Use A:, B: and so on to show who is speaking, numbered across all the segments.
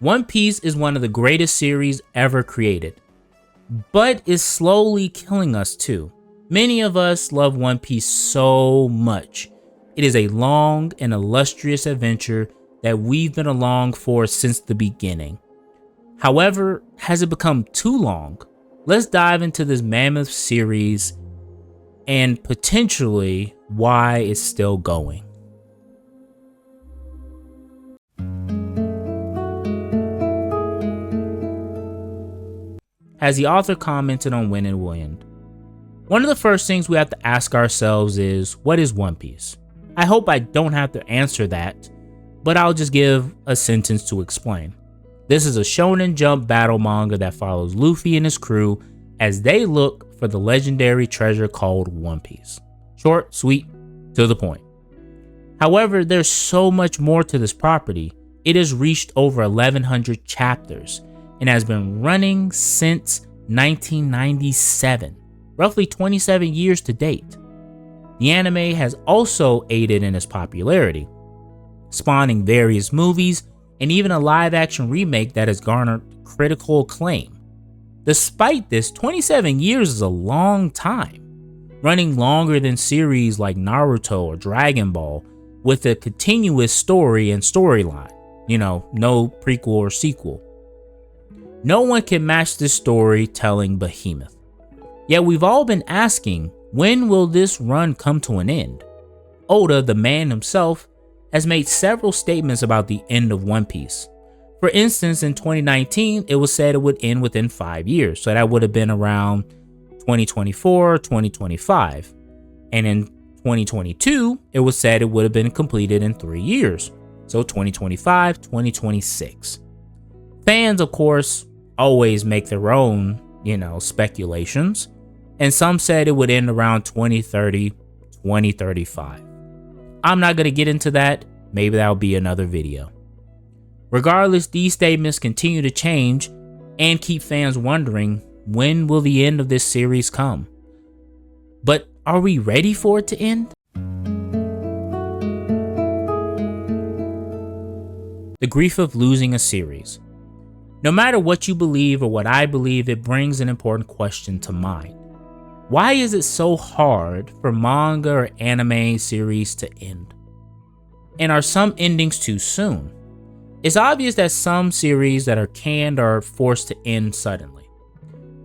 A: One Piece is one of the greatest series ever created, but is slowly killing us too. Many of us love One Piece so much. It is a long and illustrious adventure that we've been along for since the beginning. However, has it become too long? Let's dive into this mammoth series and potentially why it's still going. As the author commented on When It Will End, one of the first things we have to ask ourselves is, what is One Piece? I hope I don't have to answer that, but I'll just give a sentence to explain. This is a Shonen Jump battle manga that follows Luffy and his crew as they look for the legendary treasure called One Piece. Short, sweet, to the point. However, there's so much more to this property. It has reached over 1,100 chapters and has been running since 1997, roughly 27 years to date. The anime has also aided in its popularity, spawning various movies and even a live-action remake that has garnered critical acclaim. Despite this, 27 years is a long time, running longer than series like Naruto or Dragon Ball with a continuous story and storyline, no prequel or sequel. No one can match this storytelling behemoth. Yet we've all been asking, when will this run come to an end? Oda, the man himself, has made several statements about the end of One Piece. For instance, in 2019, it was said it would end within 5 years, so that would have been around 2024, 2025. And in 2022, it was said it would have been completed in 3 years, so 2025, 2026. Fans, of course, always make their own, speculations, and some said it would end around 2030, 2035. I'm not going to get into that. Maybe that'll be another video. Regardless, these statements continue to change and keep fans wondering, when will the end of this series come? But are we ready for it to end? The grief of losing a series. No matter what you believe or what I believe, it brings an important question to mind. Why is it so hard for manga or anime series to end? And are some endings too soon? It's obvious that some series that are canned are forced to end suddenly.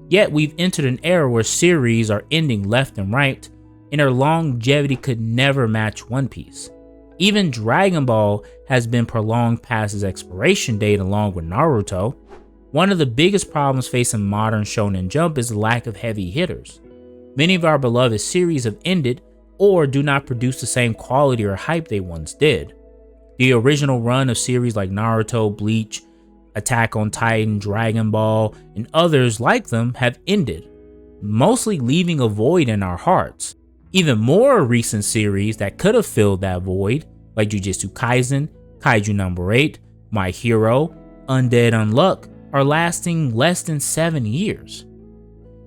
A: Yet we've entered an era where series are ending left and right, and their longevity could never match One Piece. Even Dragon Ball has been prolonged past its expiration date along with Naruto. One of the biggest problems facing modern Shonen Jump is the lack of heavy hitters. Many of our beloved series have ended or do not produce the same quality or hype they once did. The original run of series like Naruto, Bleach, Attack on Titan, Dragon Ball, and others like them have ended, mostly leaving a void in our hearts. Even more recent series that could have filled that void, like Jujutsu Kaisen, Kaiju Number 8, My Hero, Undead Unluck, are lasting less than 7 years.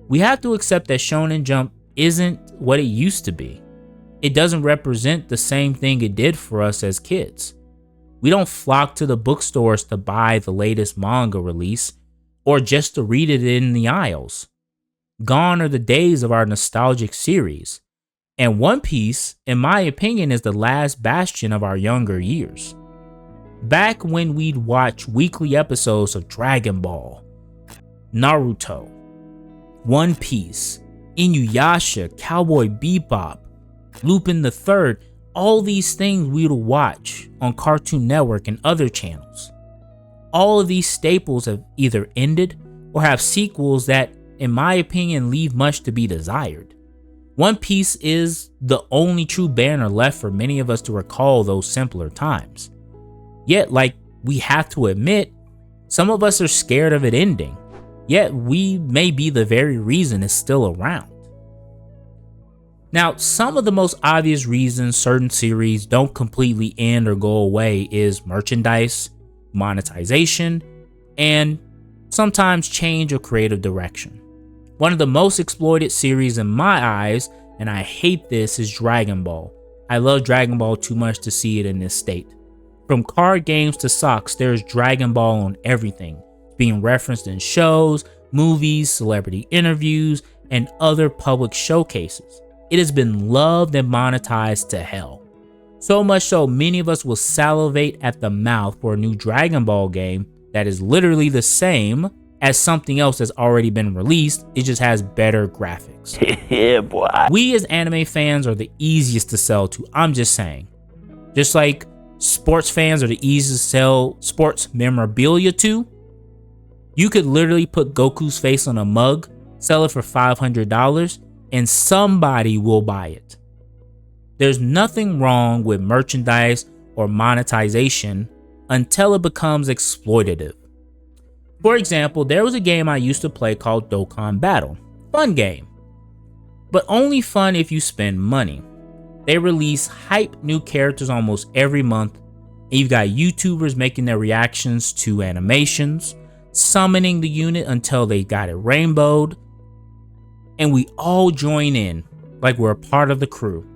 A: We have to accept that Shonen Jump isn't what it used to be. It doesn't represent the same thing it did for us as kids. We don't flock to the bookstores to buy the latest manga release or just to read it in the aisles. Gone are the days of our nostalgic series, and One Piece, in my opinion, is the last bastion of our younger years. Back when we'd watch weekly episodes of Dragon Ball, Naruto, One Piece, Inuyasha, Cowboy Bebop, Lupin the Third, all these things we'd watch on Cartoon Network and other channels. All of these staples have either ended or have sequels that, in my opinion, leave much to be desired. One Piece is the only true banner left for many of us to recall those simpler times. Yet, we have to admit, some of us are scared of it ending, yet we may be the very reason it's still around. Now, some of the most obvious reasons certain series don't completely end or go away is merchandise, monetization, and sometimes change of creative direction. One of the most exploited series in my eyes, and I hate this, is Dragon Ball. I love Dragon Ball too much to see it in this state. From card games to socks, there's Dragon Ball on everything, being referenced in shows, movies, celebrity interviews, and other public showcases. It has been loved and monetized to hell. So much so, many of us will salivate at the mouth for a new Dragon Ball game that is literally the same as something else that's already been released. It just has better graphics.
B: Yeah, boy.
A: We as anime fans are the easiest to sell to. I'm just saying. Just like sports fans are the easiest to sell sports memorabilia to. You could literally put Goku's face on a mug, sell it for $500, and somebody will buy it. There's nothing wrong with merchandise or monetization until it becomes exploitative. For example, there was a game I used to play called Dokkan Battle. Fun game, but only fun if you spend money. They release hype new characters almost every month, and you've got YouTubers making their reactions to animations, summoning the unit until they got it rainbowed, and we all join in like we're a part of the crew.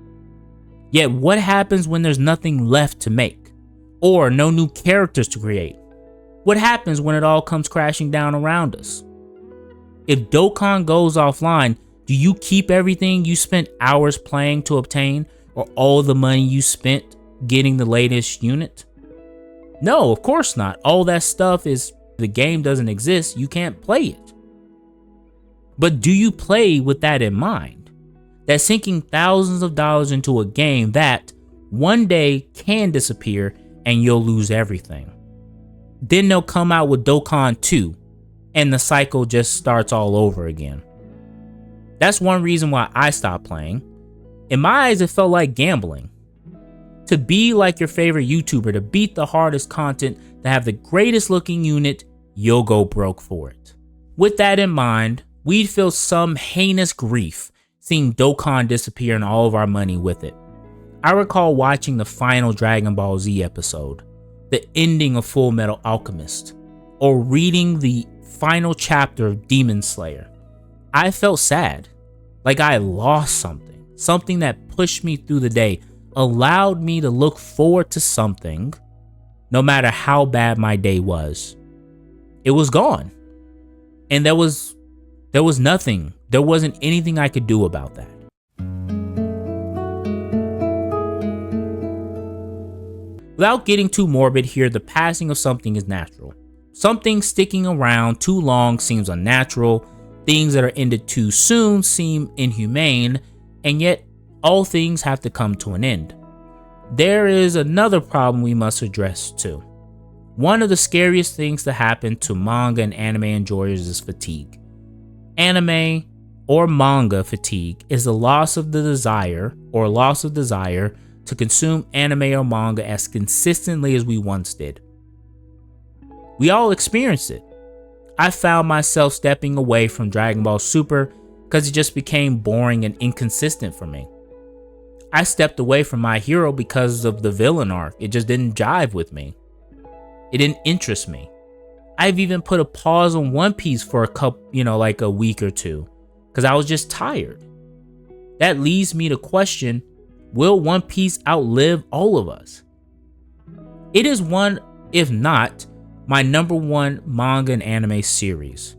A: Yet what happens when there's nothing left to make, or no new characters to create? What happens when it all comes crashing down around us? If Dokkan goes offline, do you keep everything you spent hours playing to obtain, or all the money you spent getting the latest unit? No, of course not. All that stuff is, the game doesn't exist, you can't play it. But do you play with that in mind? That sinking thousands of dollars into a game that one day can disappear and you'll lose everything. Then they'll come out with Dokkan 2 and the cycle just starts all over again. That's one reason why I stopped playing. In my eyes, it felt like gambling. To be like your favorite YouTuber, to beat the hardest content, to have the greatest looking unit, you'll go broke for it. With that in mind, we'd feel some heinous grief seeing Dokkan disappear and all of our money with it. I recall watching the final Dragon Ball Z episode, the ending of Full Metal Alchemist, or reading the final chapter of Demon Slayer. I felt sad, like I lost something that pushed me through the day, allowed me to look forward to something, no matter how bad my day was. It was gone, and there was nothing. There wasn't anything I could do about that. Without getting too morbid here, the passing of something is natural. Something sticking around too long seems unnatural. Things that are ended too soon seem inhumane, and yet all things have to come to an end. There is another problem we must address too. One of the scariest things to happen to manga and anime enjoyers is fatigue. Anime or manga fatigue is the loss of desire to consume anime or manga as consistently as we once did. We all experience it. I found myself stepping away from Dragon Ball Super because it just became boring and inconsistent for me. I stepped away from My Hero because of the villain arc. It just didn't jive with me. It didn't interest me. I've even put a pause on One Piece for like a week or two because I was just tired. That leads me to question, will One Piece outlive all of us? It is one, if not, my #1 manga and anime series.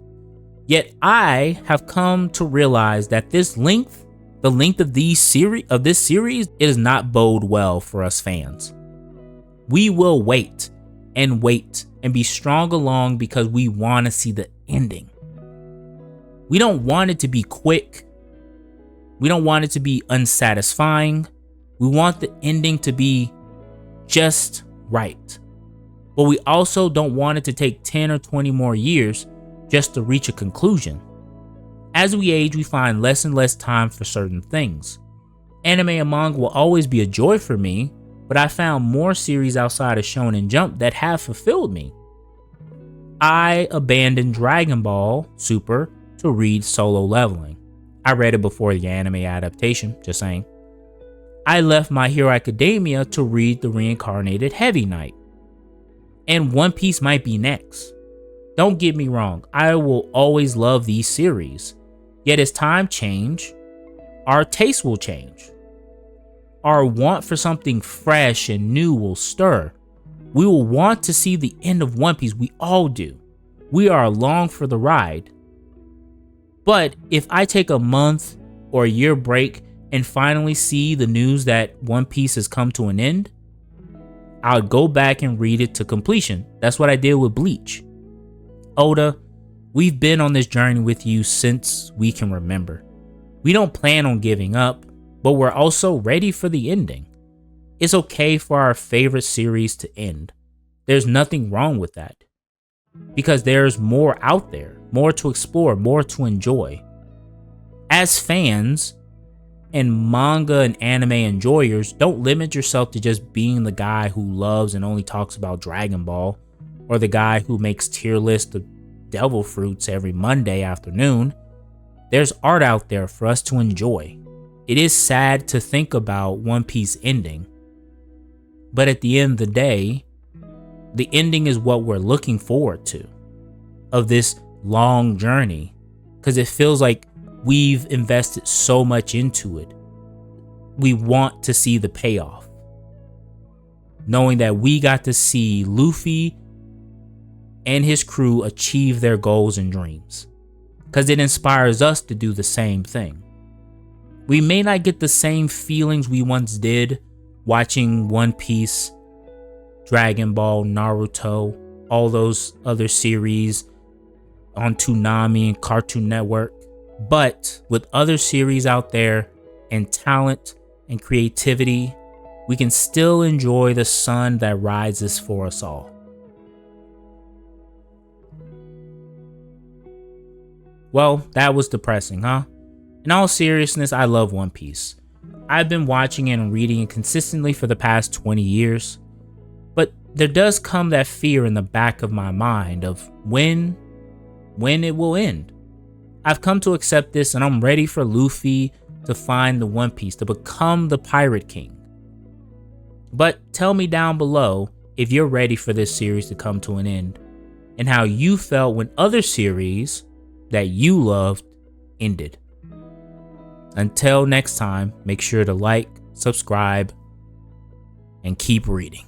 A: Yet I have come to realize that the length of this series, it does not bode well for us fans. We will wait and be strong along because we want to see the ending. We don't want it to be quick. We don't want it to be unsatisfying. We want the ending to be just right. But we also don't want it to take 10 or 20 more years just to reach a conclusion. As we age, we find less and less time for certain things. Anime and manga will always be a joy for me, but I found more series outside of Shonen Jump that have fulfilled me. I abandoned Dragon Ball Super to read Solo Leveling. I read it before the anime adaptation, just saying. I left My Hero Academia to read the reincarnated Heavy Knight. And One Piece might be next. Don't get me wrong, I will always love these series. Yet as time change, our taste will change. Our want for something fresh and new will stir. We will want to see the end of One Piece. We all do. We are along for the ride. But if I take a month or a year break and finally see the news that One Piece has come to an end, I'll go back and read it to completion. That's what I did with Bleach. Oda, we've been on this journey with you since we can remember. We don't plan on giving up, but we're also ready for the ending. It's okay for our favorite series to end. There's nothing wrong with that. Because there's more out there, more to explore, more to enjoy. As fans and manga and anime enjoyers, don't limit yourself to just being the guy who loves and only talks about Dragon Ball, or the guy who makes tier lists of devil fruits every Monday afternoon. There's art out there for us to enjoy. It is sad to think about One Piece ending, but at the end of the day, the ending is what we're looking forward to of this long journey, because it feels like we've invested so much into it. We want to see the payoff, knowing that we got to see Luffy and his crew achieve their goals and dreams, because it inspires us to do the same thing. We may not get the same feelings we once did watching One Piece, Dragon Ball, Naruto, all those other series on Toonami and Cartoon Network, but with other series out there and talent and creativity, we can still enjoy the sun that rises for us all. Well, that was depressing, huh? In all seriousness, I love One Piece. I've been watching it and reading it consistently for the past 20 years. But there does come that fear in the back of my mind of when it will end. I've come to accept this, and I'm ready for Luffy to find the One Piece, to become the Pirate King. But tell me down below if you're ready for this series to come to an end, and how you felt when other series that you loved ended. Until next time, make sure to like, subscribe, and keep reading.